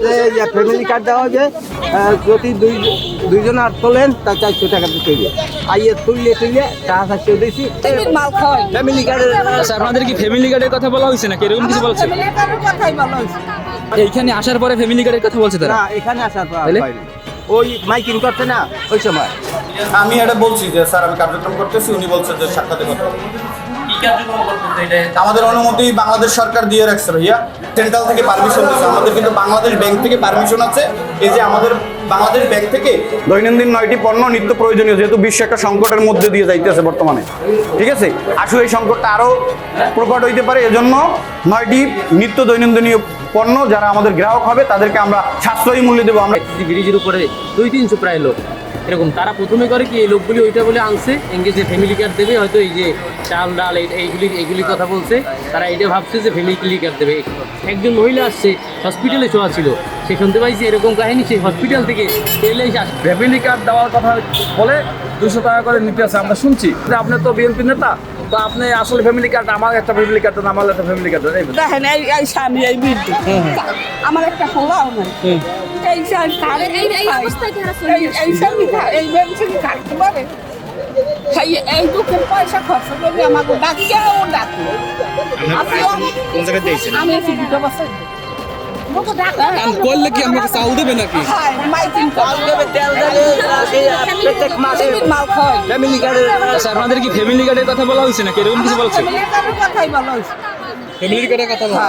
যে family card দেওয়া হবে, যদি দুইজন আর তোলেন তা 400 টাকা দিতে হবে। আইয়ে তুললে 400 দিয়েছি মাল খাওয়াই ফ্যামিলি কার্ডের। আচ্ছা, আপনাদের কি ফ্যামিলি কার্ডের কথা বলা হয়েছে নাকি এরকম কিছু বলছে? ফ্যামিলি কার্ডের কথাই বলা হয়েছে। এইখানে আসার পরে ফ্যামিলি কার্ডের কথা বলছে তারা? না, এখানে আসার পর তাহলে? হয়নি। ওই মাইকিং করছে না ওই সময়। আমি এটা বলছি যে স্যার আমি কার্যক্রম করতেছি, উনি বলছেন যে সাক্ষাতে কথা বলবো। আমাদের অনুমতি বাংলাদেশ সরকার দিয়ে রাখছে ভাইয়া, সেন্ট্রাল থেকে পারমিশন দিচ্ছে। আমাদের কিন্তু বাংলাদেশ ব্যাংক থেকে পারমিশন আছে। এই যে আমাদের বাংলাদেশ ব্যাংক থেকে দৈনন্দিন 9টি পণ্য নিত্য প্রয়োজনীয়, যেহেতু বিশ্ব একটা সংকটের মধ্যে দিয়ে যাইতেছে বর্তমানে, ঠিক আছে, আসলে এই সংকটটা আরও প্রকট হইতে পারে। এজন্য 9টি নিত্য দৈনন্দিনীয় পণ্য যারা আমাদের গ্রাহক হবে তাদেরকে আমরা সাশ্রয়ী মূল্যে দেবো। আমরা ব্রিজের উপরে 200-300 প্রায় লোক এরকম, তারা প্রথমে করে কি এই লোকগুলি ওইটা বলে আনছে এঙ্গেজে ফ্যামিলি কার্ড দেবে, হয়তো এই যে চাল ডাল এইগুলি কথা বলছে, তারা এটা ভাবছে যে ফ্যামিলি কার্ড দেবে। একজন মহিলা আসছে, হসপিটালে শোয়া ছিল, সে শুনতে পাইছে এরকম কাহিনী, সেই হসপিটাল থেকে এলে ফ্যামিলি কার্ড দেওয়ার কথা বলে 200 টাকা করে নিতে আছে। আমরা শুনছি যে আপনি তো বিএনপি নেতা, তো আপনি আসলে ফ্যামিলি কার্ড, আমার একটা ফ্যামিলি কার্ড দেন, আমার একটা ফ্যামিলি কার্ড দেন। দেখেন এই স্বামী এই বৃদ্ধ, আমার একটা খোলা নাই, এই স্বামী এই বেঞ্চিন খাইতে পারে, এই দুঃখের পয়সা খরচ করবে আমাকে ডাকিয়ে ও ডাকি। কোন জায়গায় দিয়েছেন? আমি আছি 2 বছর করলে কি আমাকে চাল দেবে নাকি? মাইকিং চাল দেবে, তেল দেবে, প্রত্যেক মাসে মাল খাওয়াই। ফ্যামিলি কার্ডের। আচ্ছা, আপনাদের কি ফ্যামিলি কার্ডের কথা বলা হয়েছে নাকি এরকম কিছু বলছে? ফ্যামিলি কার্ডের কথাই বলা হয়েছে। ফ্যামিলি কার্ডের কথা বলা?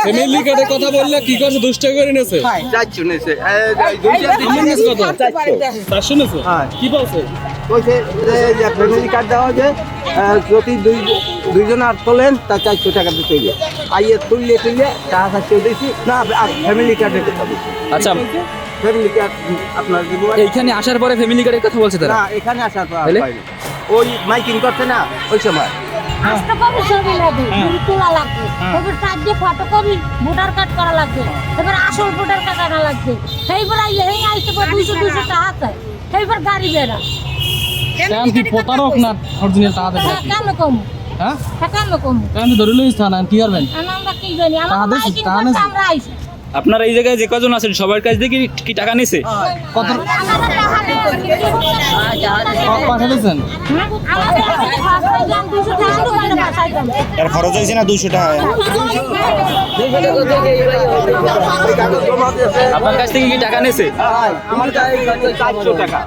ফ্যামিলি কার্ডের কথা বললে কি করছে? 2 টাকা করে নিয়েছে? 400 নিয়েছে। আমার কাছে কত? 400 নিয়েছে? হ্যাঁ। কি বলছে? বলছে যে ফ্যামিলি কার্ড দেওয়া হবে, যদি দুইজন আর তোলেন তা 400 টাকা দিতে হবে। আইয়ে তুললে 400 দিয়েছি না, ফ্যামিলি কার্ডের কথা বলছি। আচ্ছা, ফ্যামিলি কার্ড আপনার দিব। এইখানে আসার পরে ফ্যামিলি কার্ডের কথা বলছে তারা? না, এখানে আসার পর তাহলে? হয়নি। ওই মাইকিং করছে না ওই সময়। আজকে কবি ছবি লাগবে, ছবি তোলা লাগবে, কবির চারটে ফটোকপি ভোটার কার্ড করা লাগবে, এবার আসল ভোটার কার্ড আনা লাগবে। সেইবার এই আইতে পর 200 টাকা চাই, সেইবার গাড়ি বেড়া কেন কি প্রতারক না অরিজিনাল টাকা দেবে? কেন কম, হ্যাঁ, কেন কম, কেন ধরে লইছ থানা কি করবেন? আমরা কি জানি, আমরা মাইকিং করতে আমরা আইছি। আপনারা এই জায়গায় যে কজন আছেন সবার কাছ থেকে কি টাকা নিছে? কত আমাদের টাকা নেই, পাঠাইছেন? আমাদের 200 টাকা দোকানে পাঠাইতাম। এর খরচ হয়েছে না 200 টাকা। আপনার কাছ থেকে কি টাকা নিছে? আমার কাছে 400 টাকা।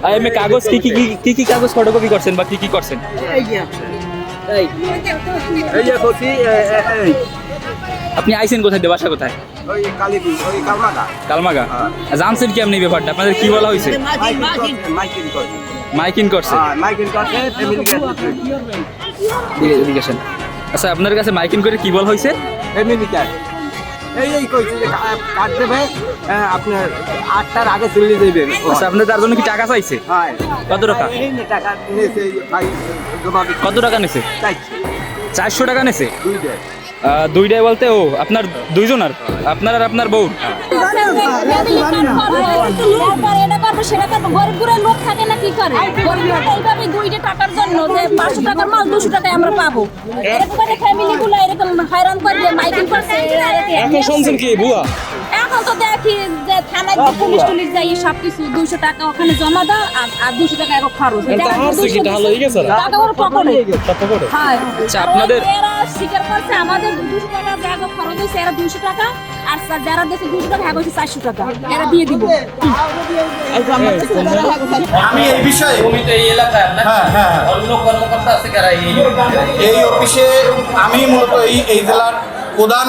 আর এমনি কাগজ কি কাগজ ফটোকপি করছেন বা কি করছেন? এই যে করছি, এই আপনি আইছেন কোথায়, দিয়ে বাসা কোথায়? ওই কালীপুর, ওই কালমাটা কালমাগা। জানছেন কি আপনি এই ব্যাপারটা? আপনাদের কি বলা হয়েছে? মাইকিং করছে। মাইকিং করছে? মাইকিং করছে ফ্যামিলি কার্ড। এদিকে আসেন। আচ্ছা, আপনার কাছে মাইকিং করে কি বলা হয়েছে? ফ্যামিলি কার্ড এই কইছে যে কার্ড দেবে, আপনার 8টার আগে চলে যাবেন। আচ্ছা, আপনার তার জন্য কি টাকা চাইছে? হ্যাঁ। কত টাকা? এই নে টাকা নিয়েছে ভাই, জমা দিতে কত টাকা নিছে? চাইছে 400 টাকা নিছে? 2টা। দুইটাই বলতে ও আপনার দুইজন, আর আপনার আর আপনার বউ? সেটা করবো, গরিবগুলোর লোক থাকে না কি করে, এইভাবে 2 টাকার জন্য যে 500 টাকার মাল 200 টাকায় আমরা পাবো, এরকম ফ্যামিলি গুলো এরকম হয়রান করে মাইকিং করছে। এখন শুনছেন কি বুয়া? এখন তো দেখি যে থানায় যে পুলিশ টুলিশ যাই সবকিছু 200 টাকা ওখানে জমা দাও আর 200 টাকা এখন খরচ টাকা ওর পকেটে। হ্যাঁ, আচ্ছা, আপনাদের এরা স্বীকার করছে আমাদের 200 টাকা ব্যাগ খরচ হয়েছে, এরা 200 টাকা, আর যারা দেশে 200 টাকা ভাগ হয়েছে 400 টাকা, এরা দিয়ে দিব। আমি এই বিষয়ে এই এলাকায় হ্যাঁ হ্যাঁ অন্য কর্মকর্তা আছে কারা এই অফিসে আমি মূলত এই জেলার প্রধান,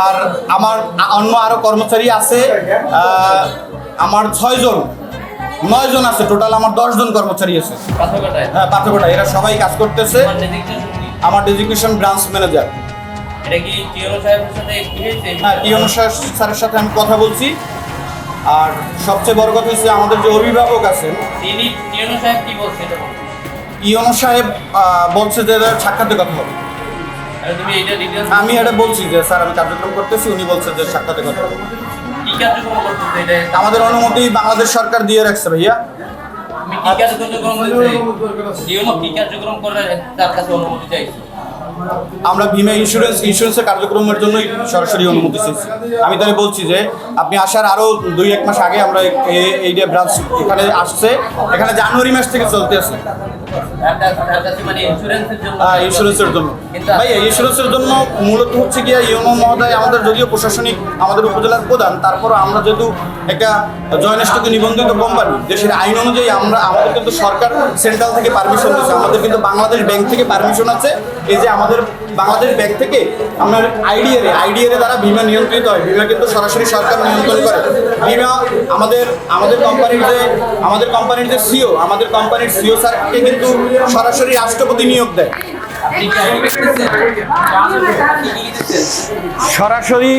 আর আমার অন্য আরো কর্মচারী আছে, আমার 9 জন আছে, টোটাল আমার 10 জন কর্মচারী আছে। হ্যাঁ, পাথরঘাটা, এরা সবাই কাজ করতেছে। আমার ডেজিগনেশন ব্রাঞ্চ ম্যানেজার। এটা কি টিওনো সাহেবের সাথে কি হয়েছে? হ্যাঁ, টিওনো স্যারের সাথে আমি কথা বলছি। আর সবচেয়ে বড় কথা হচ্ছে আমাদের যে অভিভাবক আছেন, তিনি টিওনো সাহেব কি বলছে এটা? ইওনো সাহেব বলছে যে সাক্ষাতে কথা হবে। তুমি এটা ডিটেইলস আমি এটা বলছি যে স্যার আমি কার্যক্রম করতেছি, উনি বলছে যে সাক্ষাতে কথা হবে। কি কার্যক্রম করতেছে এটা? আমাদের অনুমতি বাংলাদেশ সরকার দিয়ে রাখছে ভাইয়া। তুমি কি কার্যক্রম করতেছে? টিওনো কি কার্যক্রম করে তার কাছে অনুমতি চাইছো? আমরা বিমা ইন্স্যুরেন্সের কার্যক্রমের জন্যই সরাসরি অনুমতি চেয়েছি। আমি তাহলে বলছি যে আপনি আসার আরও 2-1 মাস আগে আমরা এই যে ব্রাঞ্চ এখানে আসছে, এখানে জানুয়ারি মাস থেকে চলতে আছে ইন্স্যুরেন্সের জন্য। ভাই ইন্স্যুরেন্সের জন্য মূলত হচ্ছে গিয়ে ইউনো মহোদয় আমাদের যদিও প্রশাসনিক আমাদের উপজেলার প্রধান, তারপরও আমরা যেহেতু একটা জয়নেষ্টকে নিবন্ধিত কোম্পানি, দেশের আইন অনুযায়ী আমাদের কিন্তু সরকার সেন্ট্রাল থেকে পারমিশন দিচ্ছে, আমাদের কিন্তু বাংলাদেশ ব্যাংক থেকে পারমিশন আছে। এই যে আমাদের বাংলাদেশ ব্যাংক থেকে আপনার আইডিআরে দ্বারা বিমা নিয়ন্ত্রিত হয়, বিমা কিন্তু সরাসরি সরকার নিয়ন্ত্রণ করে। বিমা আমাদের কোম্পানির যে সিও, আমাদের কোম্পানির সিও স্যারকে কিন্তু সরাসরি রাষ্ট্রপতি নিয়োগ দেয়। সরাসরি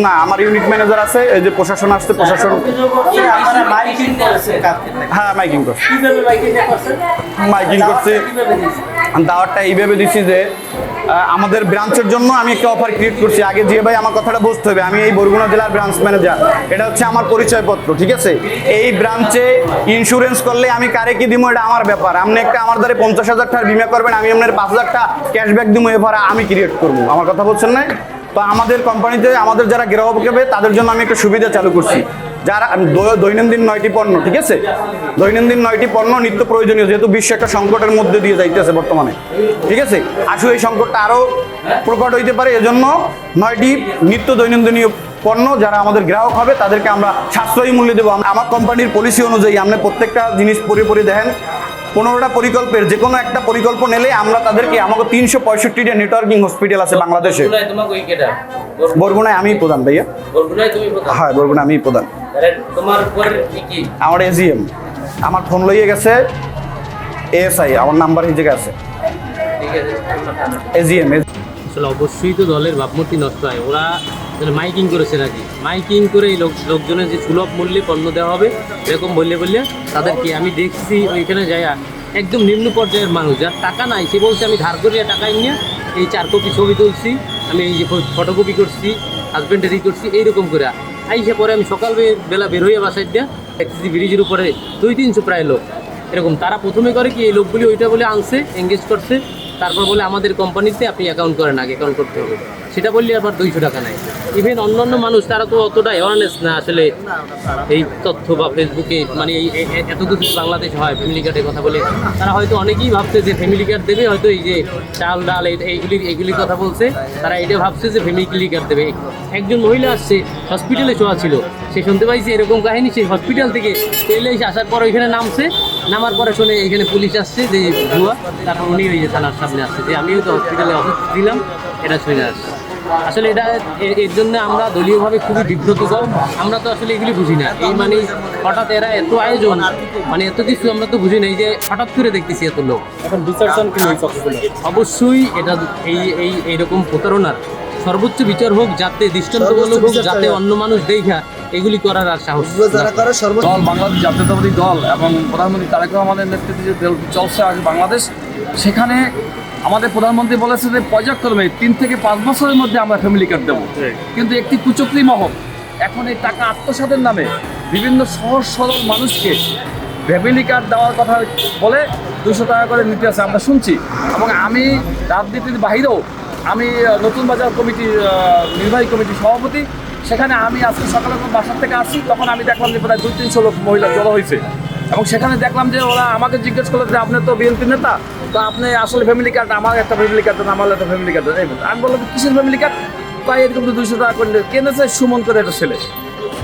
না, আমার ইউনিট ম্যানেজার আছে, এই যে প্রশাসন আসছে, প্রশাসন হ্যাঁ মাইকিং করছে। দাওয়াতটা এইভাবে দিচ্ছি যে আমাদের ব্রাঞ্চের জন্য আমি একটা অফার ক্রিয়েট করছি। আগে যে ভাই আমার কথাটা বুঝতে হবে, আমি এই বরগুনা জেলার ব্রাঞ্চ ম্যানেজার, এটা হচ্ছে আমার পরিচয়পত্র, ঠিক আছে? এই ব্রাঞ্চে ইন্স্যুরেন্স করলে আমি কারে কি দিব এটা আমার ব্যাপার। আপনি একটা আমার দ্বারা 50,000 টাকা বিমা করবেন, আমি আপনার 5,000 টাকা ক্যাশব্যাক দিব, এবার আমি ক্রিয়েট করবো। আমার কথা বলছেন না? তো আমাদের কোম্পানিতে আমাদের যারা গ্রাহক হবে তাদের জন্য আমি একটা সুবিধা চালু করছি, যারা দৈনন্দিন 9টি পণ্য, ঠিক আছে, দৈনন্দিন 9টি পণ্য নিত্য প্রয়োজনীয়, যেহেতু বিশ্ব একটা সংকটের মধ্যে দিয়ে যাইতেছে বর্তমানে, ঠিক আছে? আসলে এই সংকটটা আরও প্রকট হইতে পারে, এজন্য 9টি নিত্য দৈনন্দিনীয় পণ্য যারা আমাদের গ্রাহক হবে তাদেরকে আমরা সাশ্রয়ী মূল্যে দেবো। আমার কোম্পানির পলিসি অনুযায়ী আপনি প্রত্যেকটা জিনিস পরে দেখেন, 15টা পরিকল্পের যে কোনো একটা পরিকল্প নিলে আমরা তাদেরকে, আমাকে 365টা নেটওয়ার্কিং হসপিটাল আছে বাংলাদেশে। বরগুনায় আমি প্রধান ভাইয়া। হ্যাঁ বরগুনা আমি প্রধান। আমার এজিএম, আমার ফোন লইয়ে গেছে এএসআই, আমার নাম্বার এই জায়গায় আছে এজিএম। আসলে অবশ্যই তো দলের ভাবমূর্তি নষ্ট হয়। ওরা মাইকিং করেছে নাকি, মাইকিং করে এই লোকজনের যে সুলভ মূল্যে পণ্য দেওয়া হবে এরকম বললে তাদেরকে আমি দেখছি ওইখানে যাইয়া একদম নিম্ন পর্যায়ের মানুষ, যার টাকা নাই, সে বলছে আমি ধার করিয়া টাকা নিয়ে এই 4 কপি ছবি তুলছি, আমি এই যে ফটোকপি করছি, হাজব্যান্ডের করছি, এইরকম করে আইসে পরে আমি সকালবেলা বের হইয়া বাসায় দিয়া দেখতেছি ব্রিজের উপরে 200-300 প্রায় লোক এরকম। তারা প্রথমে করে কি, এই লোকগুলি ওইটা বলে আনছে, এঙ্গেজ করছে, তারপর বলে আমাদের কোম্পানিতে আপনি অ্যাকাউন্ট করেন, আগে অ্যাকাউন্ট করতে হবে, সেটা বললে আবার 200 টাকা নেয়। ইভেন অন্যান্য মানুষ তারা তো অতটা অ্যাওয়ারনেস না আসলে এই তথ্য বা ফেসবুকে, মানে এই এত কিছু বাংলাদেশ হয় ফ্যামিলি কার্ডের কথা বলে, তারা হয়তো অনেকেই ভাবছে যে ফ্যামিলি কার্ড দেবে, হয়তো এই যে চাল ডাল এইগুলির কথা বলছে, তারা এটা ভাবছে যে ফ্যামিলি কার্ড দেবে। একজন মহিলা আসছে, হসপিটালে শোয়া ছিল, সে শুনতে পাইছে এরকম কাহিনী, সেই হসপিটাল থেকে এলে আসার পর ওইখানে নামার পরে শুনে এখানে পুলিশ আসছে যে ভুয়া, তারপর উনি ওই যে থানার সামনে আসছে যে আমিও তো হসপিটালে অফিস দিলাম, এটা শুনে আসছে। আসলে এটা এর জন্য আমরা দলীয়ভাবে খুবই বিব্রতকর। আমরা তো আসলে এগুলি বুঝি না, এই মানে হঠাৎ এরা এত আয়োজন, মানে এত কিছু আমরা তো বুঝি না, এই যে হঠাৎ করে দেখতেছি এত লোক। এখন বিচারণ কি অবশ্যই এটা এইরকম প্রতারণার সর্বোচ্চ বিচার হোক, যাতে দৃষ্টান্তমূলক হোক, যাতে অন্য মানুষ দেখা এগুলি করার আর সাহস। দল বাংলাদেশ জাতীয়তাবাদী দল এবং প্রধানমন্ত্রী তারেক রহমানের নেতৃত্বে যে দল চলছে আজ বাংলাদেশ, সেখানে আমাদের প্রধানমন্ত্রী বলেছে যে পর্যায়ক্রমে 3 থেকে 5 বছরের মধ্যে আমরা ফ্যামিলি কার্ড দেবো। কিন্তু একটি কুচক্রী মহল এখন এই টাকা আত্মসাতের নামে বিভিন্ন সহজ সরল মানুষকে ফ্যামিলি কার্ড দেওয়ার কথা বলে 200 টাকা করে নিতে আছে, আমরা শুনছি। এবং আমি রাজনীতির বাহিরেও আমি নতুন বাজার কমিটির নির্বাহী কমিটির সভাপতি, সেখানে আমি আজকে সকালে বাসার থেকে আসি, তখন আমি দেখলাম যে প্রায় 200-300 লোক মহিলা জড়ো হয়েছে। এবং সেখানে দেখলাম যে ওরা আমাকে জিজ্ঞেস করলো যে আপনি তো বিএনপি নেতা, তো আপনি আসলে ফ্যামিলি কার্ড, আমার একটা ফ্যামিলি কার্ড দেন, আমার একটা ফ্যামিলি কার্ড দেন। আমি বললাম কিসের ফ্যামিলি কার্ড? তাই এরকম তো 200 টাকা করে কেনেছে সুমন করে একটা ছেলে।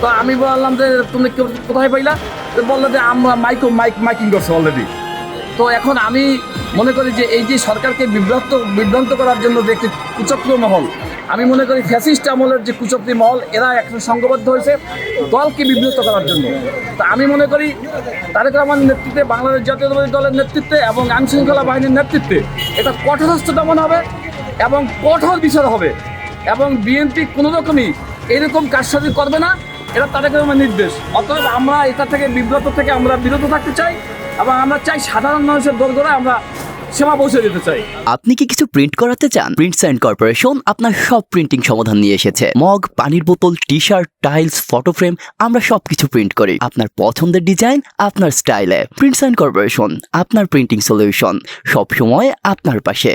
তো আমি বললাম যে তুমি কোথায় পাইলা? তো বললো যে আমরা মাইকিং করছে অলরেডি। তো এখন আমি মনে করি যে এই যে সরকারকে বিভ্রান্ত করার জন্য যে একটি কুচক্র মহল, আমি মনে করি ফ্যাসিস্ট আমলের যে কুচক্রী মহল, এরা এখন সংঘবদ্ধ হয়েছে দলকে বিব্রত করার জন্য। তো আমি মনে করি তারেক রহমানের নেতৃত্বে, বাংলাদেশ জাতীয়তাবাদী দলের নেতৃত্বে এবং আইনশৃঙ্খলা বাহিনীর নেতৃত্বে এটা কঠোরস্থ দমন হবে এবং কঠোর বিচার হবে, এবং বিএনপি কোনো রকমই এরকম কারসাজি করবে না, এটা তারেক রহমানের নির্দেশ। অতএব আমরা এটা থেকে বিব্রত থেকে আমরা বিরত থাকতে চাই, এবং আমরা চাই সাধারণ মানুষের দোরগোড়ায় আমরা সেবা পৌঁছে দিতে চাই। আপনি কি কিছু প্রিন্ট করাতে চান? প্রিন্টস অ্যান্ড কর্পোরেশন আপনার সব প্রিন্টিং সমাধান নিয়ে এসেছে। মগ, পানির বোতল, T shirt, tiles, photo frame, আমরা সবকিছু প্রিন্ট করি আপনার পছন্দের ডিজাইন, আপনার স্টাইলে। প্রিন্টস অ্যান্ড কর্পোরেশন, আপনার প্রিন্টিং সলিউশন, সব সময় আপনার পাশে।